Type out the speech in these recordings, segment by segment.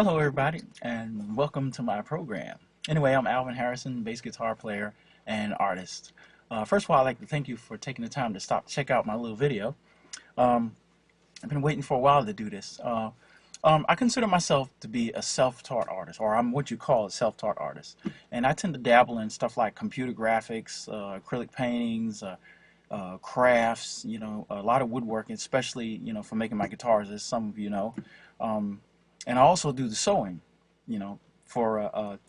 Hello, everybody, and welcome to my program. Anyway, I'm Alvin Harrison, bass guitar player and artist. First of all, I'd like to thank you for taking the time to stop check out my little video. Um, I've been waiting for a while to do this. I consider myself to be a self-taught artist, or I'm what you call a self-taught artist. And I tend to dabble in stuff like computer graphics, acrylic paintings, crafts, a lot of woodworking, especially, for making my guitars, as some of you know. Um, and I also do the sewing, you know,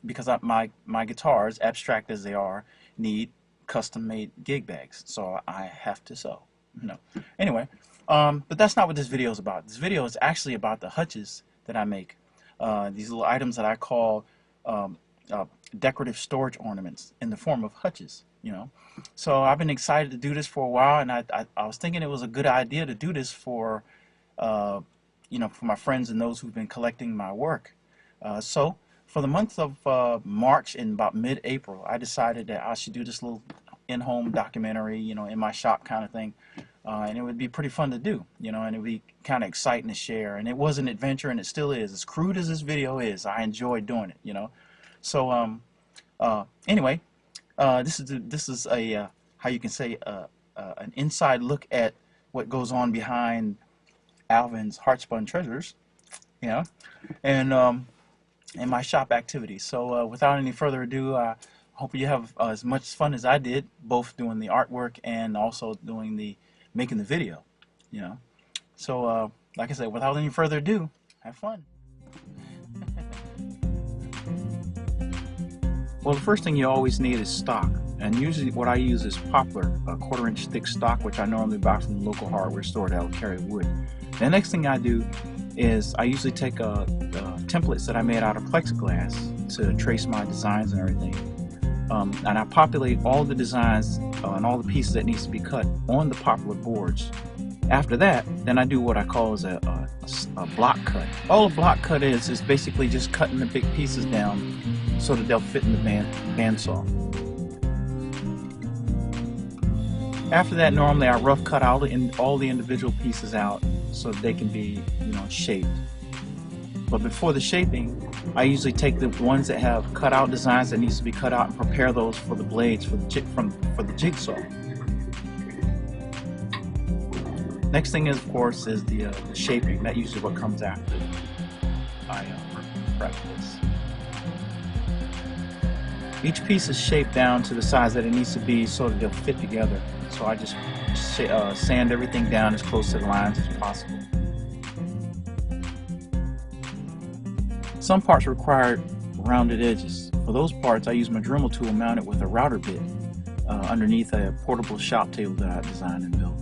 because my guitars, abstract as they are, need custom-made gig bags, so I have to sew. Anyway, but that's not what this video is about. This video is actually about the hutches that I make. These little items that I call um, decorative storage ornaments in the form of hutches. So I've been excited to do this for a while, and I was thinking it was a good idea to do this uh, for my friends and those who've been collecting my work. So for the month of March and about mid-April, I decided that I should do this little in-home documentary, in my shop kind of thing. And it would be pretty fun to do, and it would be kind of exciting to share. And it was an adventure, and it still is. As crude as this video is, I enjoy doing it. So anyway, this is a how you can say an inside look at what goes on behind Alvin's Heartspun Treasures, you and my shop activities. So without any further ado, I hope you have as much fun as I did, both doing the artwork and also doing making the video. So like I said, without any further ado, have fun. Well, the first thing you always need is stock, and usually what I use is poplar, a 1/4-inch thick stock, which I normally buy from the local hardware store that'll carry wood. The next thing I do is I usually take templates that I made out of plexiglass to trace my designs and everything, and I populate all the designs and all the pieces that needs to be cut on the poplar boards. After that, then I do what I call is a block cut. All a block cut is basically just cutting the big pieces down so that they'll fit in the bandsaw. After that, normally I rough cut all the individual pieces out so that they can be, shaped. But before the shaping, I usually take the ones that have cut out designs that needs to be cut out and prepare those for the blades for the jigsaw. Next thing is, of course, is the shaping. That usually what comes after I prep this. Each piece is shaped down to the size that it needs to be so that they'll fit together. So I just sand everything down as close to the lines as possible. Some parts require rounded edges. For those parts, I use my Dremel tool mounted with a router bit underneath a portable shop table that I designed and built.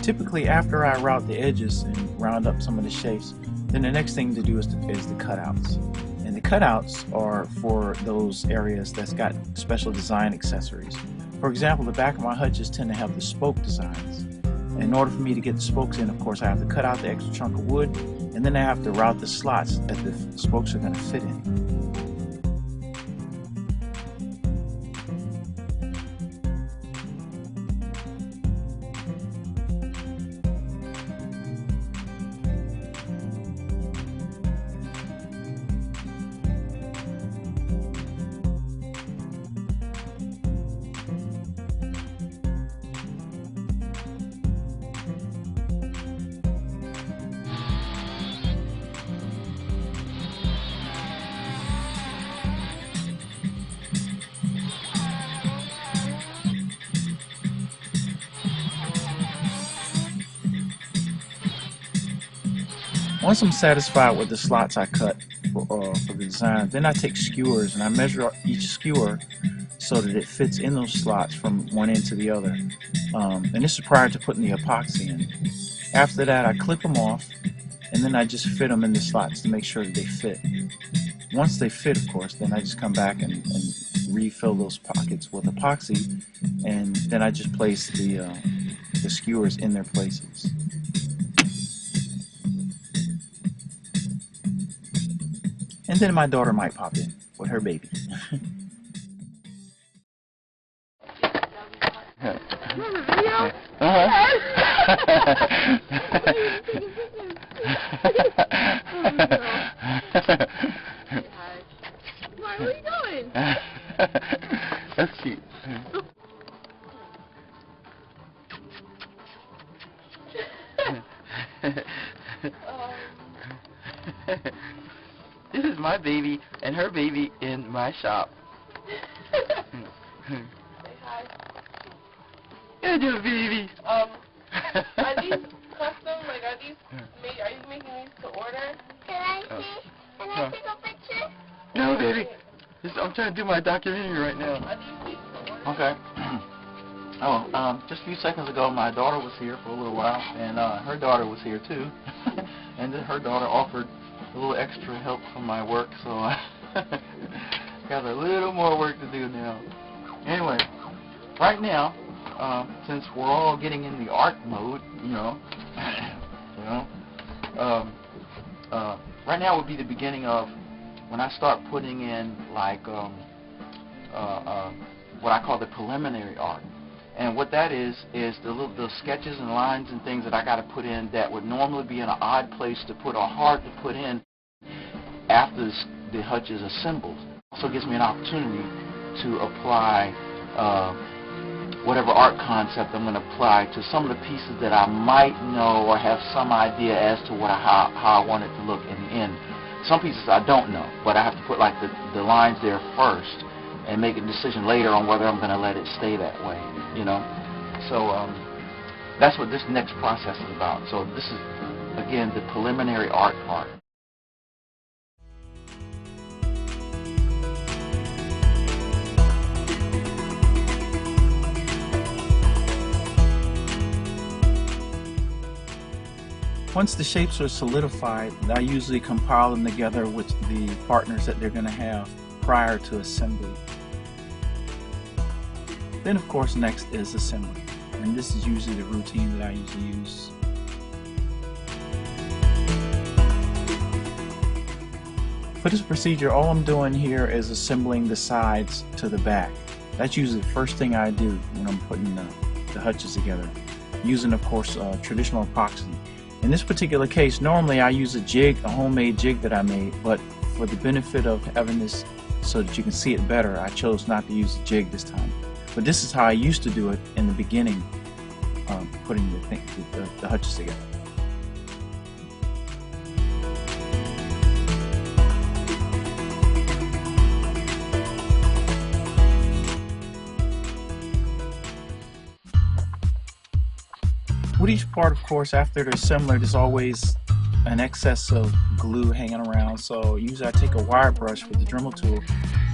Typically, after I route the edges and round up some of the shapes, then the next thing to do is the cutouts. And the cutouts are for those areas that's got special design accessories. For example, the back of my hutches tend to have the spoke designs. In order for me to get the spokes in, of course, I have to cut out the extra chunk of wood, and then I have to route the slots that the spokes are going to fit in. Once I'm satisfied with the slots I cut for the design, then I take skewers and I measure each skewer so that it fits in those slots from one end to the other. And this is prior to putting the epoxy in. After that, I clip them off, and then I just fit them in the slots to make sure that they fit. Once they fit, of course, then I just come back and refill those pockets with epoxy, and then I just place the skewers in their places. And then my daughter might pop in with her baby. Why, where are you going? That's cute. This is my baby and her baby in my shop. Say hi. Yeah, your baby. Are these custom? Like, are you making these to order? Can I see? Can I take a picture? No, baby. I'm trying to do my documentary right now. Are these to order? Okay. Just a few seconds ago, my daughter was here for a little while, and her daughter was here too. And then her daughter offered a little extra help from my work, so I got a little more work to do now. Anyway, right now, since we're all getting in the art mode, right now would be the beginning of when I start putting in like what I call the preliminary art. And what that is the sketches and lines and things that I got to put in that would normally be in an odd place to put or hard to put in after the Hutches assembled. So it gives me an opportunity to apply whatever art concept I'm going to apply to some of the pieces that I might know or have some idea as to how I want it to look in the end. Some pieces I don't know, but I have to put like the lines there first and make a decision later on whether I'm going to let it stay that way, So that's what this next process is about. So this is, again, the preliminary art part. Once the shapes are solidified, I usually compile them together with the partners that they're going to have prior to assembly. Then of course next is assembly, and this is usually the routine that I usually use. For this procedure, all I'm doing here is assembling the sides to the back. That's usually the first thing I do when I'm putting the Hutches together, using of course traditional epoxy. In this particular case, normally I use a jig, a homemade jig that I made, but for the benefit of having this so that you can see it better, I chose not to use a jig this time. But this is how I used to do it in the beginning, putting the Hutches together. With each part, of course, after they're similar, there's always an excess of glue hanging around, so usually I take a wire brush with the Dremel tool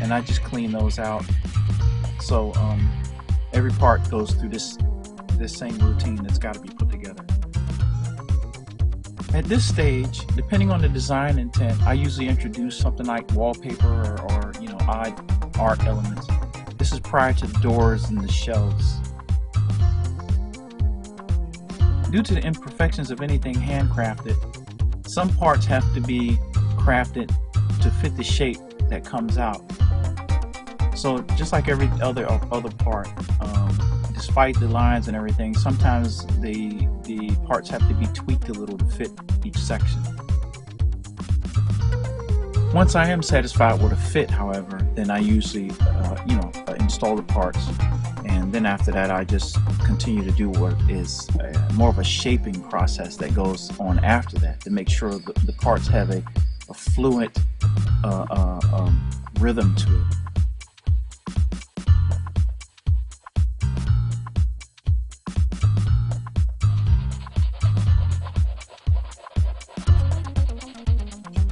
and I just clean those out. So every part goes through this same routine that's got to be put together. At this stage, depending on the design intent, I usually introduce something like wallpaper or odd art elements. This is prior to the doors and the shelves. Due to the imperfections of anything handcrafted, some parts have to be crafted to fit the shape that comes out. So just like every other part, despite the lines and everything, sometimes the parts have to be tweaked a little to fit each section. Once I am satisfied with a fit, however, then I usually install the parts, and then after that I just continue to do what is more of a shaping process that goes on after that to make sure the parts have a fluent rhythm to it.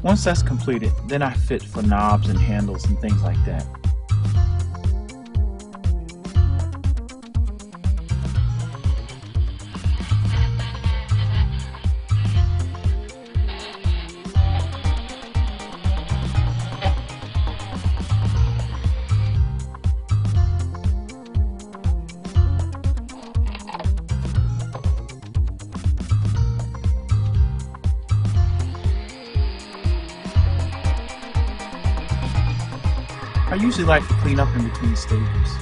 Once that's completed, then I fit for knobs and handles and things like that. I usually like to clean up in between stages.